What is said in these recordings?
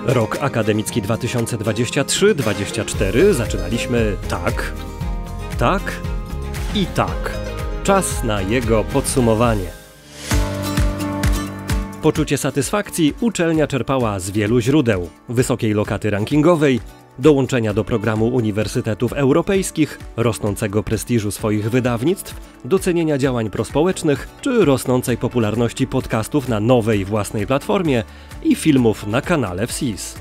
Rok akademicki 2023-2024 zaczynaliśmy tak i tak. Czas na jego podsumowanie. Poczucie satysfakcji uczelnia czerpała z wielu źródeł: wysokiej lokaty rankingowej, dołączenia do programu uniwersytetów europejskich, rosnącego prestiżu swoich wydawnictw, docenienia działań prospołecznych czy rosnącej popularności podcastów na nowej własnej platformie i filmów na kanale FSIS.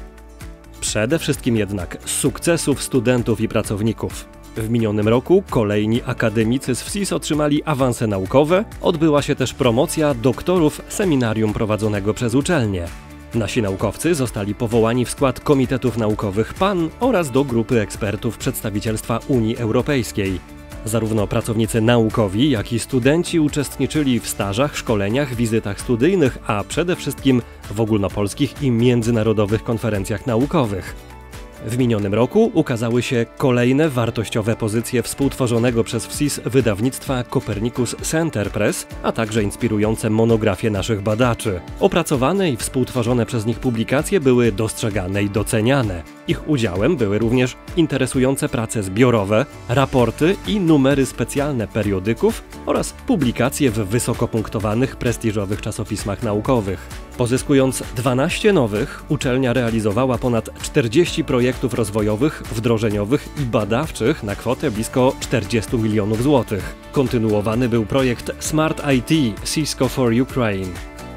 Przede wszystkim jednak sukcesów studentów i pracowników. W minionym roku kolejni akademicy z FSIS otrzymali awanse naukowe, odbyła się też promocja doktorów seminarium prowadzonego przez uczelnię. Nasi naukowcy zostali powołani w skład komitetów naukowych PAN oraz do grupy ekspertów przedstawicielstwa Unii Europejskiej. Zarówno pracownicy naukowi, jak i studenci uczestniczyli w stażach, szkoleniach, wizytach studyjnych, a przede wszystkim w ogólnopolskich i międzynarodowych konferencjach naukowych. W minionym roku ukazały się kolejne wartościowe pozycje współtworzonego przez FSIS wydawnictwa Copernicus Center Press, a także inspirujące monografie naszych badaczy. Opracowane i współtworzone przez nich publikacje były dostrzegane i doceniane. Ich udziałem były również interesujące prace zbiorowe, raporty i numery specjalne periodyków oraz publikacje w wysoko punktowanych, prestiżowych czasopismach naukowych. Pozyskując 12 nowych, uczelnia realizowała ponad 40 projektów rozwojowych, wdrożeniowych i badawczych na kwotę blisko 40 milionów złotych. Kontynuowany był projekt Smart IT Cisco for Ukraine.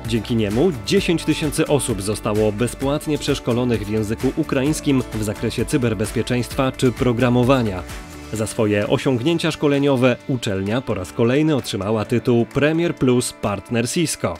Dzięki niemu 10 000 osób zostało bezpłatnie przeszkolonych w języku ukraińskim w zakresie cyberbezpieczeństwa czy programowania. Za swoje osiągnięcia szkoleniowe uczelnia po raz kolejny otrzymała tytuł Premier Plus Partner Cisco.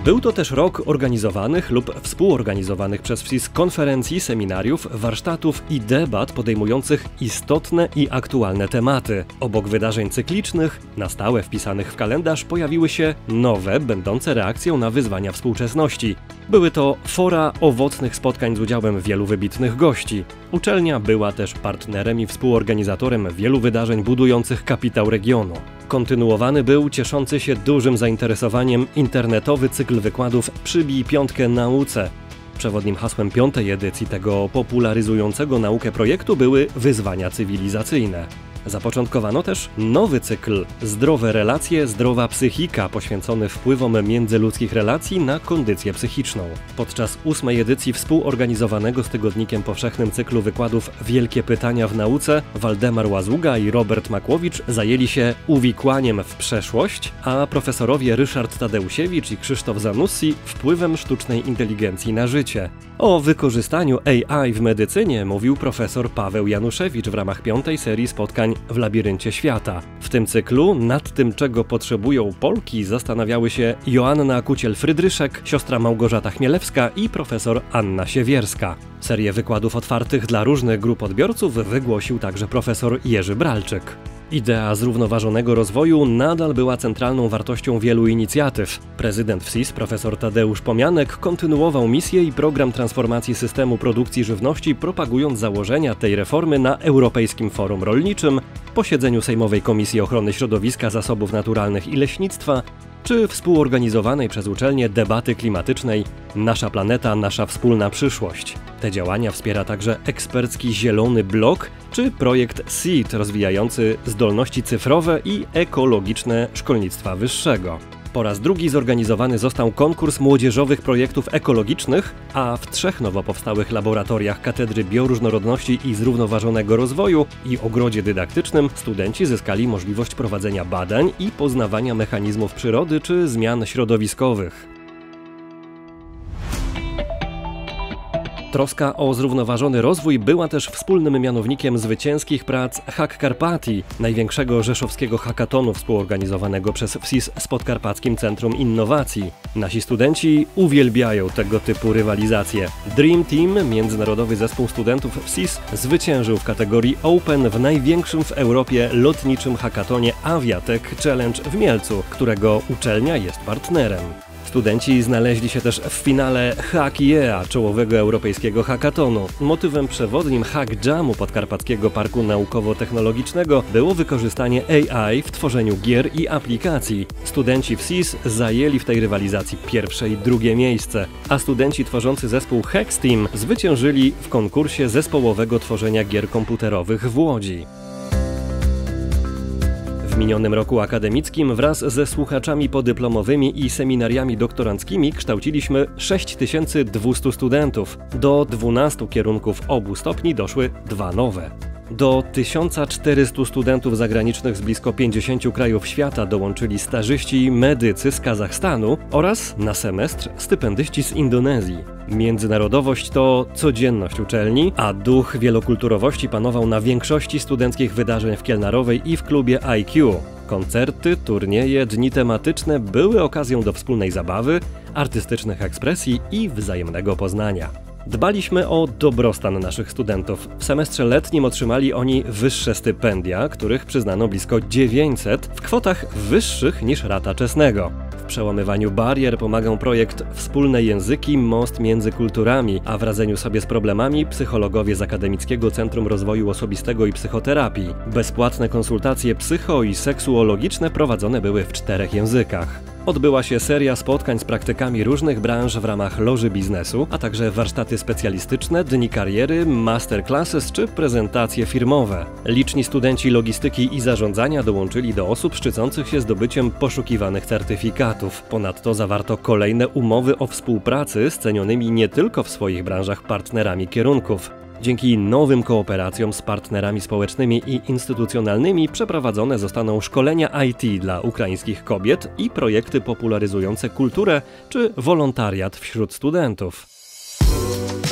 Był to też rok organizowanych lub współorganizowanych przez FSIS konferencji, seminariów, warsztatów i debat podejmujących istotne i aktualne tematy. Obok wydarzeń cyklicznych, na stałe wpisanych w kalendarz, pojawiły się nowe, będące reakcją na wyzwania współczesności. Były to fora owocnych spotkań z udziałem wielu wybitnych gości. Uczelnia była też partnerem i współorganizatorem wielu wydarzeń budujących kapitał regionu. Kontynuowany był cieszący się dużym zainteresowaniem internetowy cykl wykładów Przybij piątkę nauce. Przewodnim hasłem 5. edycji tego popularyzującego naukę projektu były wyzwania cywilizacyjne. Zapoczątkowano też nowy cykl Zdrowe relacje, zdrowa psychika, poświęcony wpływom międzyludzkich relacji na kondycję psychiczną. Podczas 8. edycji współorganizowanego z Tygodnikiem Powszechnym cyklu wykładów Wielkie pytania w nauce Waldemar Łazuga i Robert Makłowicz zajęli się uwikłaniem w przeszłość, a profesorowie Ryszard Tadeusiewicz i Krzysztof Zanussi wpływem sztucznej inteligencji na życie. O wykorzystaniu AI w medycynie mówił profesor Paweł Januszewicz w ramach 5. serii spotkań w Labiryncie Świata. W tym cyklu nad tym, czego potrzebują Polki, zastanawiały się Joanna Kuciel-Frydryszek, siostra Małgorzata Chmielewska i profesor Anna Siewierska. Serię wykładów otwartych dla różnych grup odbiorców wygłosił także profesor Jerzy Bralczyk. Idea zrównoważonego rozwoju nadal była centralną wartością wielu inicjatyw. Prezydent FSIS, profesor Tadeusz Pomianek, kontynuował misję i program transformacji systemu produkcji żywności, propagując założenia tej reformy na Europejskim Forum Rolniczym, posiedzeniu Sejmowej Komisji Ochrony Środowiska, Zasobów Naturalnych i Leśnictwa, czy współorganizowanej przez uczelnię debaty klimatycznej Nasza planeta, nasza wspólna przyszłość. Te działania wspiera także ekspercki Zielony Blok czy projekt SEED rozwijający zdolności cyfrowe i ekologiczne szkolnictwa wyższego. Po raz drugi zorganizowany został konkurs młodzieżowych projektów ekologicznych, a w 3 nowo powstałych laboratoriach Katedry Bioróżnorodności i Zrównoważonego Rozwoju i Ogrodzie Dydaktycznym studenci zyskali możliwość prowadzenia badań i poznawania mechanizmów przyrody czy zmian środowiskowych. Troska o zrównoważony rozwój była też wspólnym mianownikiem zwycięskich prac Hack Carpatii, największego rzeszowskiego hackatonu współorganizowanego przez FSIS z Podkarpackim Centrum Innowacji. Nasi studenci uwielbiają tego typu rywalizacje. Dream Team, międzynarodowy zespół studentów FSIS, zwyciężył w kategorii Open w największym w Europie lotniczym hackatonie Aviatech Challenge w Mielcu, którego uczelnia jest partnerem. Studenci znaleźli się też w finale Hack Yeah, czołowego europejskiego hackatonu. Motywem przewodnim Hack Jamu Podkarpackiego Parku Naukowo-Technologicznego było wykorzystanie AI w tworzeniu gier i aplikacji. Studenci w SIS zajęli w tej rywalizacji pierwsze i drugie miejsce, a studenci tworzący zespół Hexteam zwyciężyli w konkursie zespołowego tworzenia gier komputerowych w Łodzi. W minionym roku akademickim wraz ze słuchaczami podyplomowymi i seminariami doktoranckimi kształciliśmy 6200 studentów. Do 12 kierunków obu stopni doszły 2 nowe. Do 1400 studentów zagranicznych z blisko 50 krajów świata dołączyli stażyści medycy z Kazachstanu oraz na semestr stypendyści z Indonezji. Międzynarodowość to codzienność uczelni, a duch wielokulturowości panował na większości studenckich wydarzeń w Kielnarowej i w klubie IQ. Koncerty, turnieje, dni tematyczne były okazją do wspólnej zabawy, artystycznych ekspresji i wzajemnego poznania. Dbaliśmy o dobrostan naszych studentów. W semestrze letnim otrzymali oni wyższe stypendia, których przyznano blisko 900 w kwotach wyższych niż rata czesnego. W przełamywaniu barier pomagał projekt Wspólne Języki – Most między kulturami, a w radzeniu sobie z problemami psychologowie z Akademickiego Centrum Rozwoju Osobistego i Psychoterapii. Bezpłatne konsultacje psycho- i seksuologiczne prowadzone były w 4 językach. Odbyła się seria spotkań z praktykami różnych branż w ramach loży biznesu, a także warsztaty specjalistyczne, dni kariery, masterclasses czy prezentacje firmowe. Liczni studenci logistyki i zarządzania dołączyli do osób szczycących się zdobyciem poszukiwanych certyfikatów. Ponadto zawarto kolejne umowy o współpracy z cenionymi nie tylko w swoich branżach partnerami kierunków. Dzięki nowym kooperacjom z partnerami społecznymi i instytucjonalnymi przeprowadzone zostaną szkolenia IT dla ukraińskich kobiet i projekty popularyzujące kulturę czy wolontariat wśród studentów.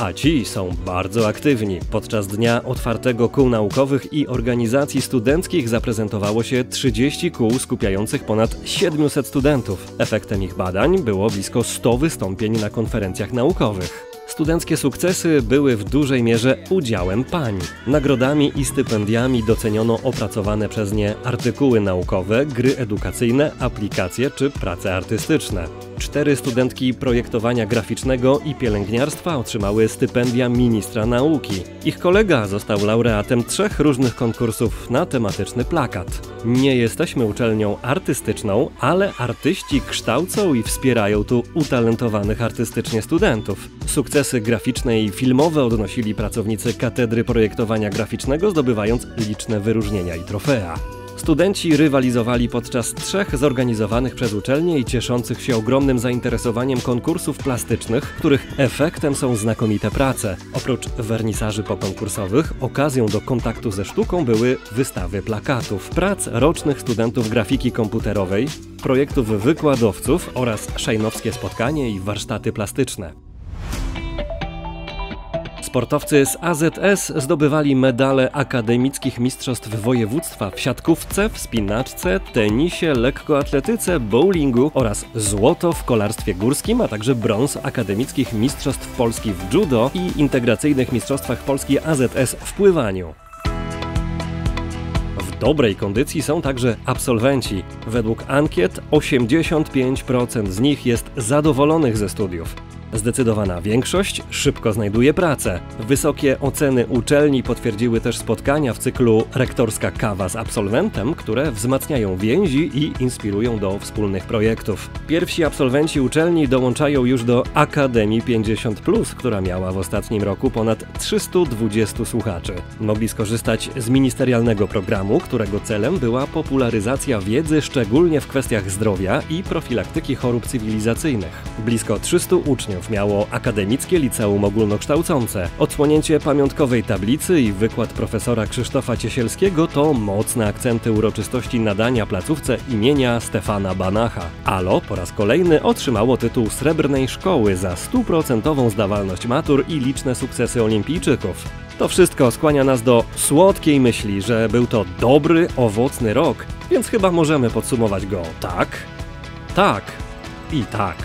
A ci są bardzo aktywni. Podczas Dnia Otwartego Kół Naukowych i Organizacji Studenckich zaprezentowało się 30 kół skupiających ponad 700 studentów. Efektem ich badań było blisko 100 wystąpień na konferencjach naukowych. Studenckie sukcesy były w dużej mierze udziałem pań. Nagrodami i stypendiami doceniono opracowane przez nie artykuły naukowe, gry edukacyjne, aplikacje czy prace artystyczne. 4 studentki projektowania graficznego i pielęgniarstwa otrzymały stypendia ministra nauki. Ich kolega został laureatem 3 różnych konkursów na tematyczny plakat. Nie jesteśmy uczelnią artystyczną, ale artyści kształcą i wspierają tu utalentowanych artystycznie studentów. Sukcesy graficzne i filmowe odnosili pracownicy Katedry Projektowania Graficznego, zdobywając liczne wyróżnienia i trofea. Studenci rywalizowali podczas 3 zorganizowanych przez uczelnię i cieszących się ogromnym zainteresowaniem konkursów plastycznych, których efektem są znakomite prace. Oprócz wernisaży pokonkursowych, okazją do kontaktu ze sztuką były wystawy plakatów, prac rocznych studentów grafiki komputerowej, projektów wykładowców oraz szajnowskie spotkanie i warsztaty plastyczne. Sportowcy z AZS zdobywali medale akademickich mistrzostw województwa w siatkówce, wspinaczce, tenisie, lekkoatletyce, bowlingu oraz złoto w kolarstwie górskim, a także brąz akademickich mistrzostw Polski w judo i integracyjnych mistrzostwach Polski AZS w pływaniu. W dobrej kondycji są także absolwenci. Według ankiet 85% z nich jest zadowolonych ze studiów. Zdecydowana większość szybko znajduje pracę. Wysokie oceny uczelni potwierdziły też spotkania w cyklu Rektorska Kawa z absolwentem, które wzmacniają więzi i inspirują do wspólnych projektów. Pierwsi absolwenci uczelni dołączają już do Akademii 50+, która miała w ostatnim roku ponad 320 słuchaczy. Mogli skorzystać z ministerialnego programu, którego celem była popularyzacja wiedzy szczególnie w kwestiach zdrowia i profilaktyki chorób cywilizacyjnych. Blisko 300 uczniów miało Akademickie Liceum Ogólnokształcące. Odsłonięcie pamiątkowej tablicy i wykład profesora Krzysztofa Ciesielskiego to mocne akcenty uroczystości nadania placówce imienia Stefana Banacha. ALO po raz kolejny otrzymało tytuł Srebrnej Szkoły za 100% zdawalność matur i liczne sukcesy olimpijczyków. To wszystko skłania nas do słodkiej myśli, że był to dobry, owocny rok, więc chyba możemy podsumować go tak, tak i tak.